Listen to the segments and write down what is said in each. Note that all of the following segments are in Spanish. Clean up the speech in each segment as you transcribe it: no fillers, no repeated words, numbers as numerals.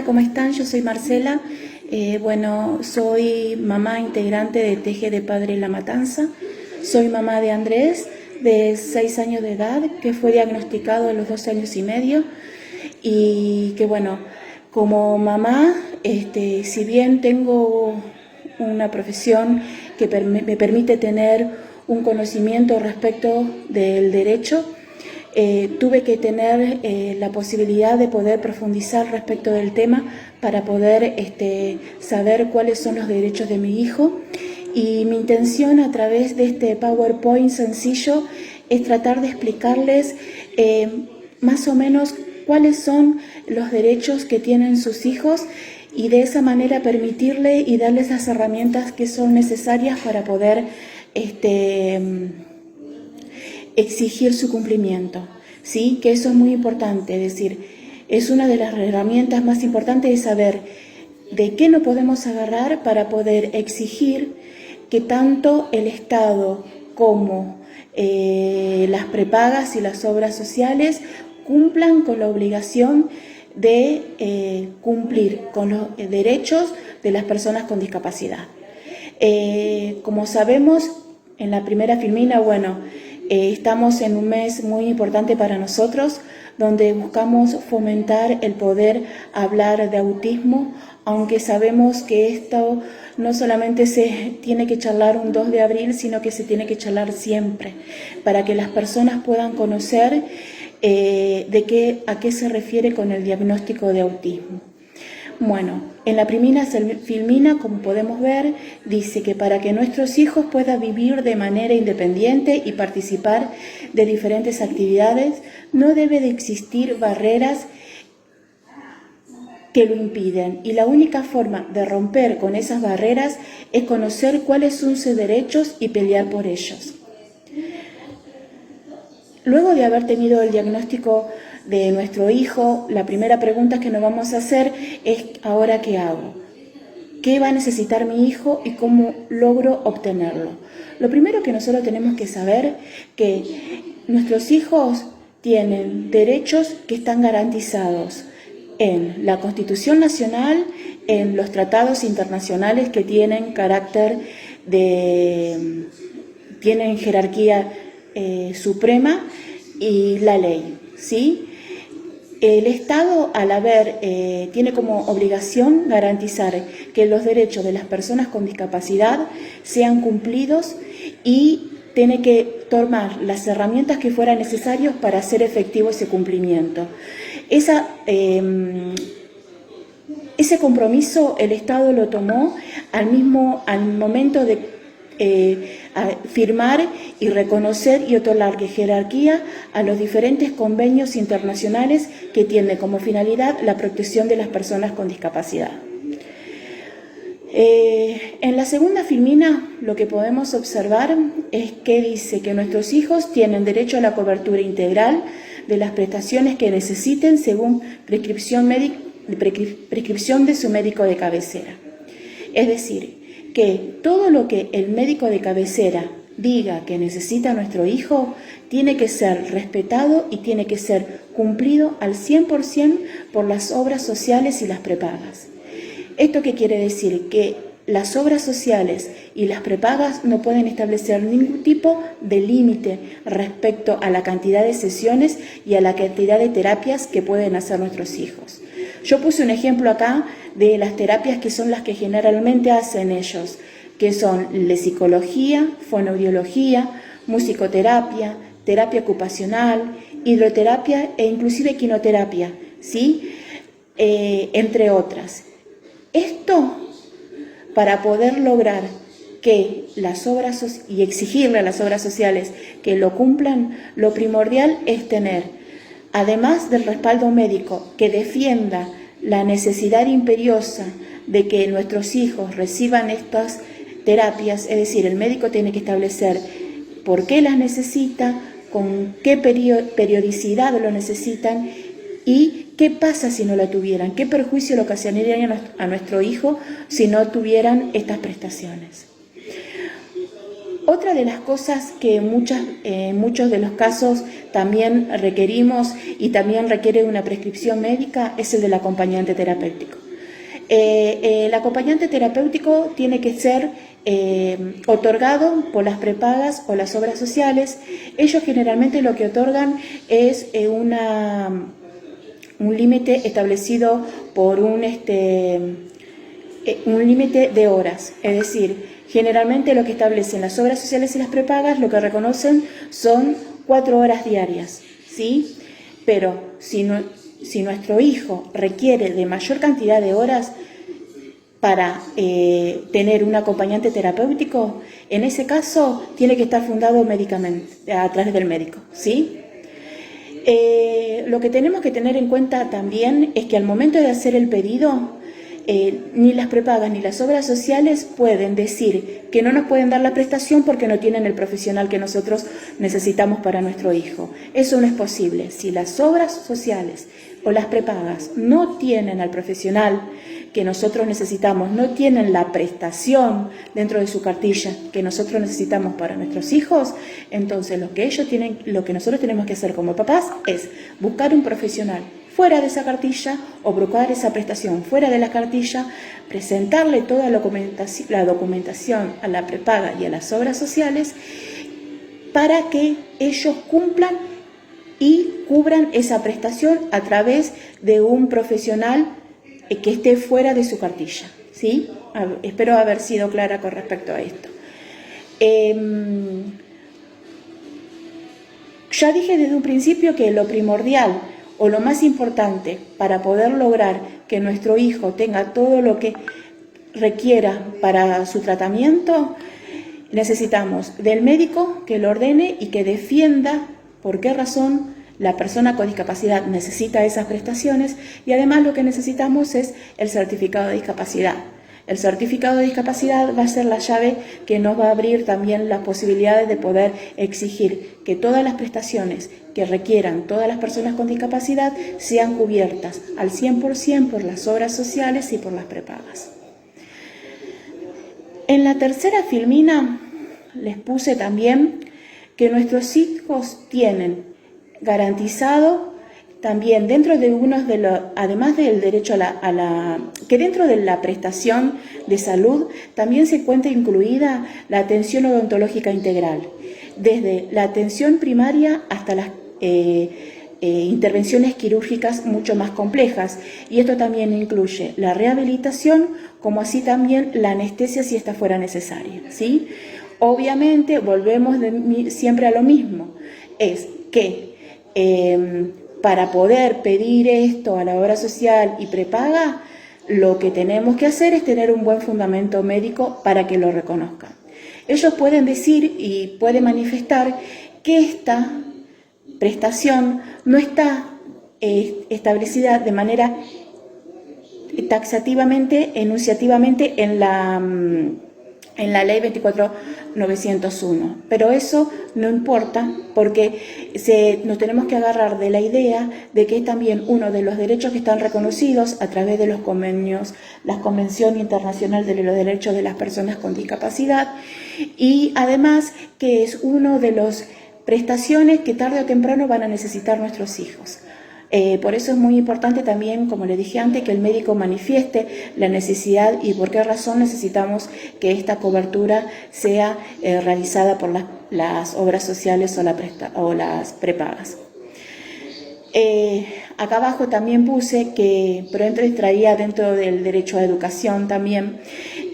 Hola, ¿cómo están? Yo soy Marcela. Soy mamá integrante de Teje de Padre La Matanza. Soy mamá de Andrés, de 6 años de edad, que fue diagnosticado a los 2 años y medio. Y que como mamá, si bien tengo una profesión que me permite tener un conocimiento respecto del derecho, tuve que tener la posibilidad de poder profundizar respecto del tema para poder saber cuáles son los derechos de mi hijo. Y mi intención a través de este PowerPoint sencillo es tratar de explicarles más o menos cuáles son los derechos que tienen sus hijos y de esa manera permitirle y darles las herramientas que son necesarias para poder exigir su cumplimiento, ¿sí? Que eso es muy importante, es decir, es una de las herramientas más importantes de saber de qué no podemos agarrar para poder exigir que tanto el Estado como las prepagas y las obras sociales cumplan con la obligación de cumplir con los derechos de las personas con discapacidad. Como sabemos, en la primera filmina, estamos en un mes muy importante para nosotros, donde buscamos fomentar el poder hablar de autismo, aunque sabemos que esto no solamente se tiene que charlar un 2 de abril, sino que se tiene que charlar siempre, para que las personas puedan conocer a qué se refiere con el diagnóstico de autismo. Bueno, en la primera filmina, como podemos ver, dice que para que nuestros hijos puedan vivir de manera independiente y participar de diferentes actividades, no debe de existir barreras que lo impiden. Y la única forma de romper con esas barreras es conocer cuáles son sus derechos y pelear por ellos. Luego de haber tenido el diagnóstico de nuestro hijo, la primera pregunta que nos vamos a hacer es: ¿ahora qué hago? ¿Qué va a necesitar mi hijo y cómo logro obtenerlo? Lo primero que nosotros tenemos que saber que nuestros hijos tienen derechos que están garantizados en la Constitución Nacional, en los tratados internacionales que tienen tienen jerarquía suprema, y la ley, ¿sí? El Estado, tiene como obligación garantizar que los derechos de las personas con discapacidad sean cumplidos y tiene que tomar las herramientas que fueran necesarias para hacer efectivo ese cumplimiento. Ese compromiso el Estado lo tomó al momento de firmar y reconocer y otorgar jerarquía a los diferentes convenios internacionales que tienen como finalidad la protección de las personas con discapacidad. En la segunda filmina lo que podemos observar es que dice que nuestros hijos tienen derecho a la cobertura integral de las prestaciones que necesiten según prescripción de su médico de cabecera. Es decir, que todo lo que el médico de cabecera diga que necesita nuestro hijo tiene que ser respetado y tiene que ser cumplido al 100% por las obras sociales y las prepagas. ¿Esto qué quiere decir? Que las obras sociales y las prepagas no pueden establecer ningún tipo de límite respecto a la cantidad de sesiones y a la cantidad de terapias que pueden hacer nuestros hijos. Yo puse un ejemplo acá de las terapias que son las que generalmente hacen ellos, que son lesicología, fonoaudiología, musicoterapia, terapia ocupacional, hidroterapia e inclusive quinoterapia, ¿sí? Entre otras. Esto para poder lograr que las obras y exigirle a las obras sociales que lo cumplan, lo primordial es tener, además del respaldo médico que defienda la necesidad imperiosa de que nuestros hijos reciban estas terapias, es decir, el médico tiene que establecer por qué las necesita, con qué periodicidad lo necesitan y qué pasa si no la tuvieran, qué perjuicio le ocasionarían a nuestro hijo si no tuvieran estas prestaciones. Otra de las cosas que muchos de los casos también requerimos y también requiere una prescripción médica es el del acompañante terapéutico. El acompañante terapéutico tiene que ser otorgado por las prepagas o las obras sociales. Ellos generalmente lo que otorgan es un límite establecido por un límite de horas, es decir, generalmente lo que establecen las obras sociales y las prepagas, lo que reconocen son 4 horas diarias, ¿sí? Pero si nuestro hijo requiere de mayor cantidad de horas para tener un acompañante terapéutico, en ese caso tiene que estar fundado médicamente, a través del médico, ¿sí? Lo que tenemos que tener en cuenta también es que al momento de hacer el pedido, ni las prepagas ni las obras sociales pueden decir que no nos pueden dar la prestación porque no tienen el profesional que nosotros necesitamos para nuestro hijo. Eso no es posible. Si las obras sociales o las prepagas no tienen al profesional que nosotros necesitamos, no tienen la prestación dentro de su cartilla que nosotros necesitamos para nuestros hijos, entonces lo que nosotros tenemos que hacer como papás es buscar un profesional fuera de esa cartilla o buscar esa prestación fuera de la cartilla, presentarle toda la documentación a la prepaga y a las obras sociales para que ellos cumplan y cubran esa prestación a través de un profesional que esté fuera de su cartilla, ¿sí? Espero haber sido clara con respecto a esto. Ya dije desde un principio que lo primordial o lo más importante para poder lograr que nuestro hijo tenga todo lo que requiera para su tratamiento, necesitamos del médico que lo ordene y que defienda por qué razón la persona con discapacidad necesita esas prestaciones, y además lo que necesitamos es el certificado de discapacidad. El certificado de discapacidad va a ser la llave que nos va a abrir también las posibilidades de poder exigir que todas las prestaciones que requieran todas las personas con discapacidad sean cubiertas al 100% por las obras sociales y por las prepagas. En la tercera filmina les puse también que nuestros hijos tienen garantizado también dentro de además del derecho que dentro de la prestación de salud también se encuentra incluida la atención odontológica integral, desde la atención primaria hasta las intervenciones quirúrgicas mucho más complejas, y esto también incluye la rehabilitación como así también la anestesia si esta fuera necesaria, ¿sí? Obviamente volvemos siempre a lo mismo, es que para poder pedir esto a la obra social y prepaga, lo que tenemos que hacer es tener un buen fundamento médico para que lo reconozcan. Ellos pueden decir y pueden manifestar que esta prestación no está establecida de manera taxativamente, enunciativamente en la ley 24.901, pero eso no importa porque nos tenemos que agarrar de la idea de que es también uno de los derechos que están reconocidos a través de los convenios, la Convención Internacional de los Derechos de las Personas con Discapacidad, y además que es uno de las prestaciones que tarde o temprano van a necesitar nuestros hijos. Por eso es muy importante también, como le dije antes, que el médico manifieste la necesidad y por qué razón necesitamos que esta cobertura sea realizada por las obras sociales o las prepagas. Acá abajo también puse que, pero traía dentro del derecho a educación también,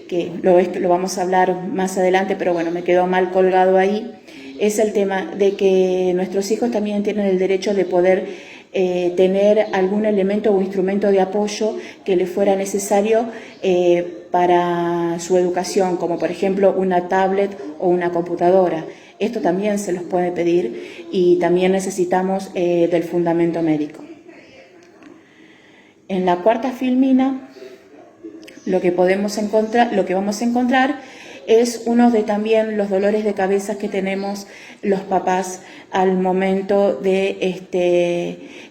que lo vamos a hablar más adelante, pero bueno, me quedó mal colgado ahí, es el tema de que nuestros hijos también tienen el derecho de poder tener algún elemento o instrumento de apoyo que le fuera necesario para su educación, como por ejemplo una tablet o una computadora. Esto también se los puede pedir y también necesitamos del fundamento médico. En la cuarta filmina lo que vamos a encontrar es uno de también los dolores de cabeza que tenemos los papás al momento de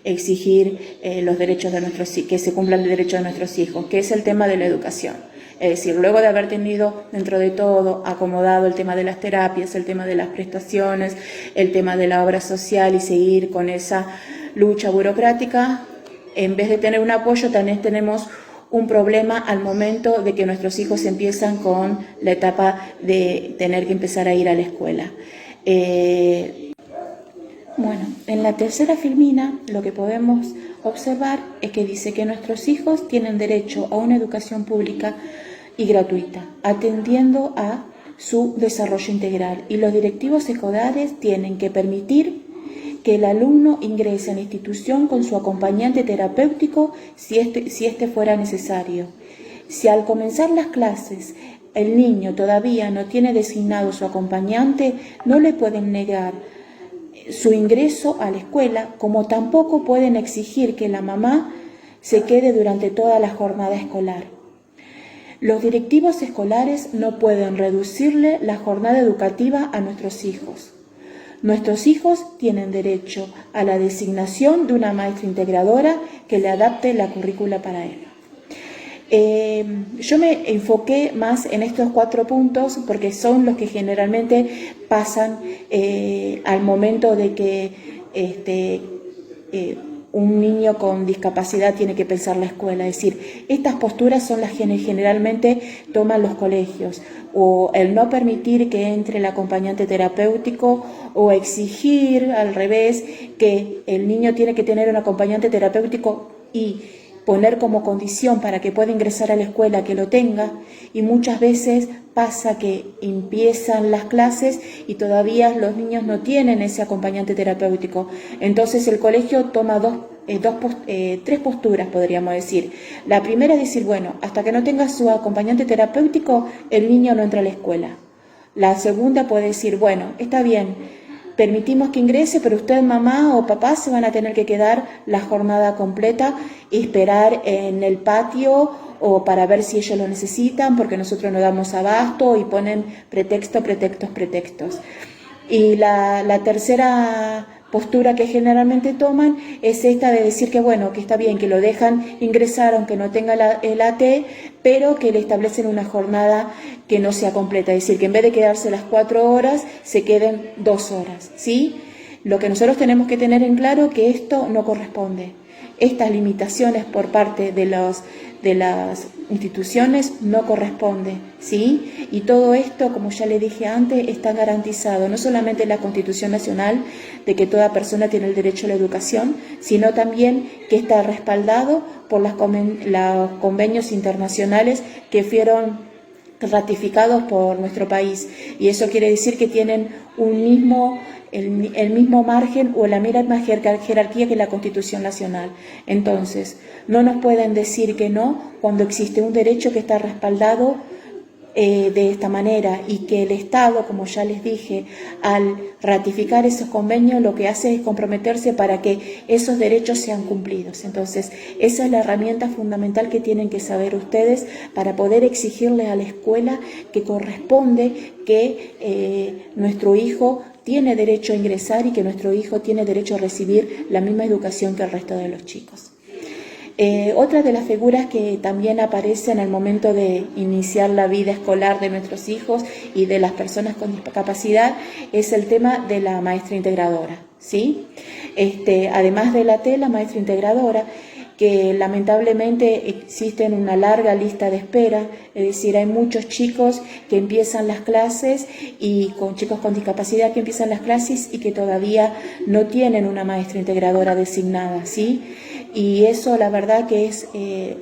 exigir los derechos de que se cumplan los derechos de nuestros hijos, que es el tema de la educación. Es decir, luego de haber tenido dentro de todo acomodado el tema de las terapias, el tema de las prestaciones, el tema de la obra social y seguir con esa lucha burocrática, en vez de tener un apoyo también tenemos un problema al momento de que nuestros hijos empiezan con la etapa de tener que empezar a ir a la escuela. Bueno, en la tercera filmina lo que podemos observar es que dice que nuestros hijos tienen derecho a una educación pública y gratuita, atendiendo a su desarrollo integral, y los directivos escolares tienen que permitir que el alumno ingrese a la institución con su acompañante terapéutico si este fuera necesario. Si al comenzar las clases el niño todavía no tiene designado su acompañante, no le pueden negar su ingreso a la escuela, como tampoco pueden exigir que la mamá se quede durante toda la jornada escolar. Los directivos escolares no pueden reducirle la jornada educativa a nuestros hijos. Nuestros hijos tienen derecho a la designación de una maestra integradora que le adapte la currícula para él. Yo me enfoqué más en estos 4 puntos porque son los que generalmente pasan al momento de que un niño con discapacidad tiene que pensar la escuela. Es decir, estas posturas son las que generalmente toman los colegios, o el no permitir que entre el acompañante terapéutico, o exigir al revés que el niño tiene que tener un acompañante terapéutico y poner como condición para que pueda ingresar a la escuela que lo tenga, y muchas veces pasa que empiezan las clases y todavía los niños no tienen ese acompañante terapéutico. Entonces el colegio toma 3 posturas, podríamos decir. La primera es decir, bueno, hasta que no tenga su acompañante terapéutico, el niño no entra a la escuela. La segunda puede decir, bueno, está bien, permitimos que ingrese, pero usted, mamá o papá, se van a tener que quedar la jornada completa y esperar en el patio o para ver si ellos lo necesitan, porque nosotros no damos abasto, y ponen pretextos. Y la tercera postura que generalmente toman es esta de decir que bueno, que está bien, que lo dejan ingresar aunque no tenga el AT, pero que le establecen una jornada que no sea completa, es decir, que en vez de quedarse las 4 horas, se queden 2 horas, ¿sí? Lo que nosotros tenemos que tener en claro que esto no corresponde. Estas limitaciones por parte de las instituciones no corresponden, ¿sí? Y todo esto, como ya le dije antes, está garantizado no solamente en la Constitución Nacional de que toda persona tiene el derecho a la educación, sino también que está respaldado por los convenios internacionales que fueron ratificados por nuestro país, y eso quiere decir que tienen el mismo margen o la misma jerarquía que la Constitución Nacional. Entonces, no nos pueden decir que no cuando existe un derecho que está respaldado de esta manera, y que el Estado, como ya les dije, al ratificar esos convenios lo que hace es comprometerse para que esos derechos sean cumplidos. Entonces, esa es la herramienta fundamental que tienen que saber ustedes para poder exigirle a la escuela que corresponde que nuestro hijo tiene derecho a ingresar y que nuestro hijo tiene derecho a recibir la misma educación que el resto de los chicos. Otra de las figuras que también aparecen al momento de iniciar la vida escolar de nuestros hijos y de las personas con discapacidad es el tema de la maestra integradora, ¿sí? Además de la maestra integradora, que lamentablemente existen una larga lista de espera, es decir, hay muchos chicos que empiezan las clases y con chicos con discapacidad que empiezan las clases y que todavía no tienen una maestra integradora designada, ¿sí? Y eso la verdad que es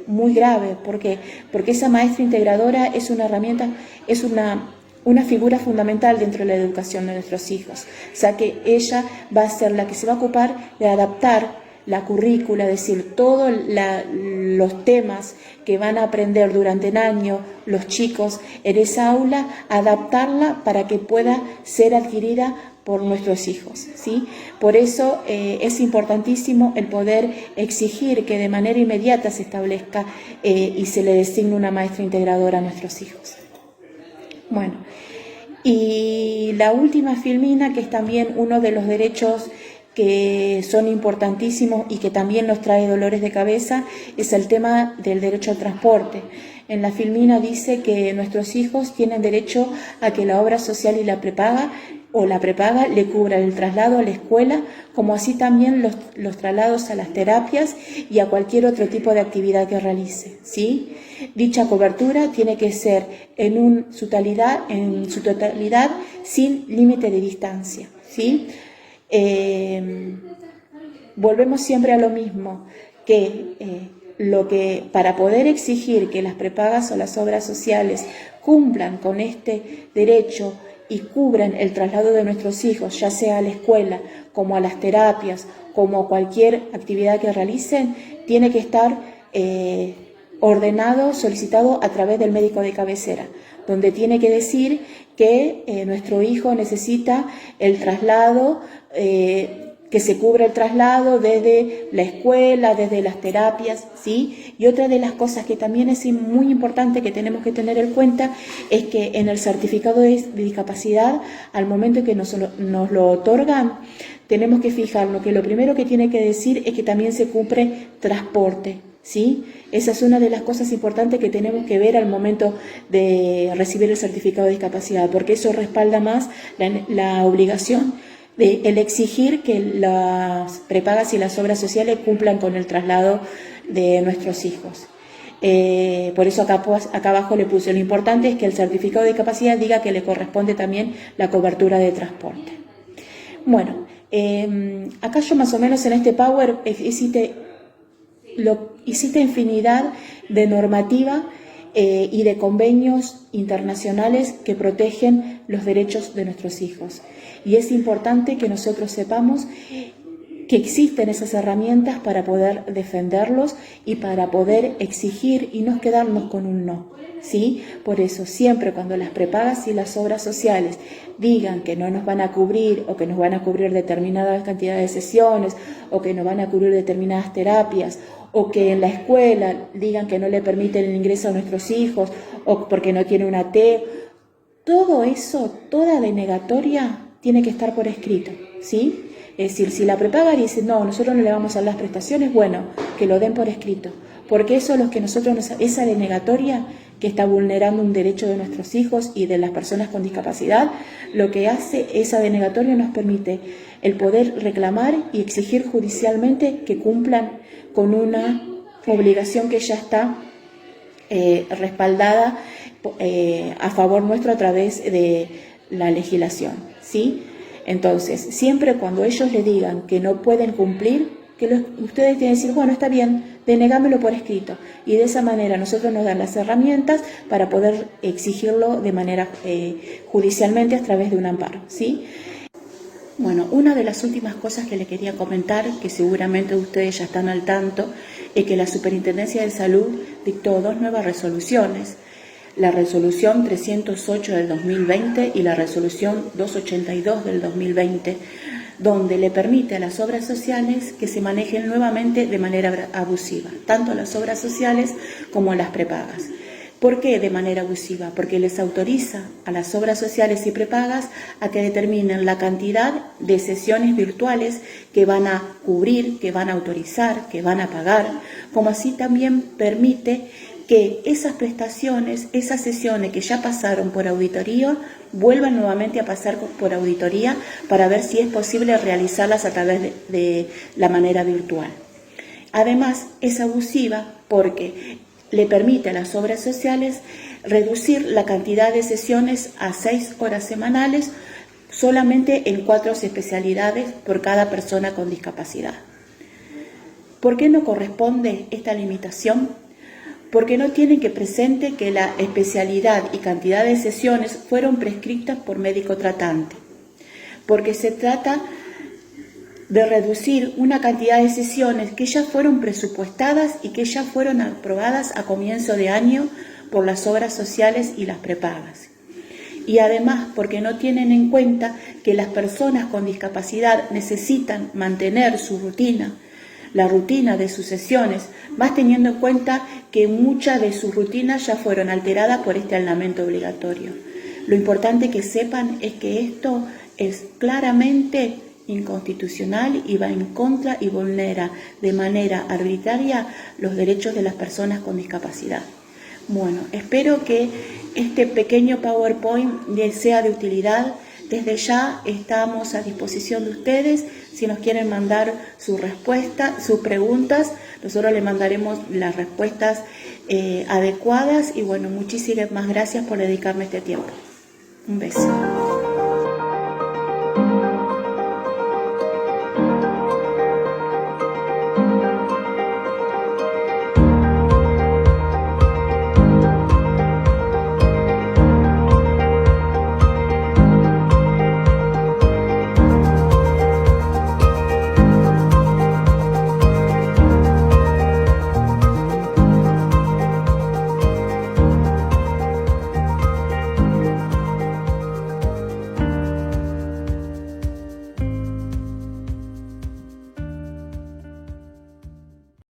muy grave, porque esa maestra integradora es una herramienta, es una figura fundamental dentro de la educación de nuestros hijos. O sea que ella va a ser la que se va a ocupar de adaptar la currícula, es decir, todos los temas que van a aprender durante el año los chicos en esa aula, adaptarla para que pueda ser adquirida por nuestros hijos, ¿sí? Por eso es importantísimo el poder exigir que de manera inmediata se establezca y se le designe una maestra integradora a nuestros hijos. Bueno, y la última filmina, que es también uno de los derechos que son importantísimos y que también nos trae dolores de cabeza, es el tema del derecho al transporte. En la filmina dice que nuestros hijos tienen derecho a que la obra social y la prepaga le cubra el traslado a la escuela, como así también los traslados a las terapias y a cualquier otro tipo de actividad que realice, ¿sí? Dicha cobertura tiene que ser en su totalidad sin límite de distancia, ¿sí? Volvemos siempre a lo mismo, que para poder exigir que las prepagas o las obras sociales cumplan con este derecho y cubran el traslado de nuestros hijos, ya sea a la escuela, como a las terapias, como a cualquier actividad que realicen, tiene que estar ordenado, solicitado a través del médico de cabecera, donde tiene que decir que nuestro hijo necesita el traslado, que se cubra el traslado desde la escuela, desde las terapias, ¿sí? Y otra de las cosas que también es muy importante que tenemos que tener en cuenta es que en el certificado de discapacidad, al momento que nos lo otorgan, tenemos que fijarnos que lo primero que tiene que decir es que también se cumple transporte, ¿sí? Esa es una de las cosas importantes que tenemos que ver al momento de recibir el certificado de discapacidad, porque eso respalda más la obligación el exigir que las prepagas y las obras sociales cumplan con el traslado de nuestros hijos. Por eso acá abajo le puse, lo importante es que el certificado de discapacidad diga que le corresponde también la cobertura de transporte. Bueno, acá yo más o menos en este Power hiciste infinidad de normativa y de convenios internacionales que protegen los derechos de nuestros hijos. Y es importante que nosotros sepamos que existen esas herramientas para poder defenderlos y para poder exigir y no quedarnos con un no, ¿sí? Por eso siempre cuando las prepagas y las obras sociales digan que no nos van a cubrir o que nos van a cubrir determinadas cantidades de sesiones o que nos van a cubrir determinadas terapias o que en la escuela digan que no le permiten el ingreso a nuestros hijos o porque no tiene una T, todo eso, toda denegatoria tiene que estar por escrito, ¿sí? Es decir, si la prepaga dice, no, nosotros no le vamos a dar las prestaciones, bueno, que lo den por escrito, porque eso es lo que esa denegatoria que está vulnerando un derecho de nuestros hijos y de las personas con discapacidad, lo que hace esa denegatoria nos permite el poder reclamar y exigir judicialmente que cumplan con una obligación que ya está respaldada a favor nuestro a través de la legislación, ¿sí? Entonces, siempre cuando ellos le digan que no pueden cumplir, ustedes tienen que decir, bueno, está bien, denegámelo por escrito. Y de esa manera nosotros nos dan las herramientas para poder exigirlo de manera judicialmente a través de un amparo, ¿sí? Bueno, una de las últimas cosas que le quería comentar, que seguramente ustedes ya están al tanto, es que la Superintendencia de Salud dictó 2 nuevas resoluciones, la resolución 308 del 2020 y la resolución 282 del 2020, donde le permite a las obras sociales que se manejen nuevamente de manera abusiva, tanto las obras sociales como las prepagas. ¿Por qué de manera abusiva? Porque les autoriza a las obras sociales y prepagas a que determinen la cantidad de sesiones virtuales que van a cubrir, que van a autorizar, que van a pagar, como así también permite que esas prestaciones, esas sesiones que ya pasaron por auditoría, vuelvan nuevamente a pasar por auditoría para ver si es posible realizarlas a través de la manera virtual. Además, es abusiva porque le permite a las obras sociales reducir la cantidad de sesiones a 6 horas semanales solamente en 4 especialidades por cada persona con discapacidad. ¿Por qué no corresponde esta limitación? Porque no tienen que presente que la especialidad y cantidad de sesiones fueron prescritas por médico tratante, porque se trata de reducir una cantidad de sesiones que ya fueron presupuestadas y que ya fueron aprobadas a comienzo de año por las obras sociales y las prepagas. Y además porque no tienen en cuenta que las personas con discapacidad necesitan mantener su rutina, la rutina de sus sesiones, más teniendo en cuenta que muchas de sus rutinas ya fueron alteradas por este aislamiento obligatorio. Lo importante que sepan es que esto es claramente inconstitucional y va en contra y vulnera de manera arbitraria los derechos de las personas con discapacidad. Bueno, espero que este pequeño PowerPoint les sea de utilidad. Desde ya estamos a disposición de ustedes. Si nos quieren mandar su respuesta, sus preguntas, nosotros les mandaremos las respuestas adecuadas. Y bueno, muchísimas gracias por dedicarme este tiempo. Un beso.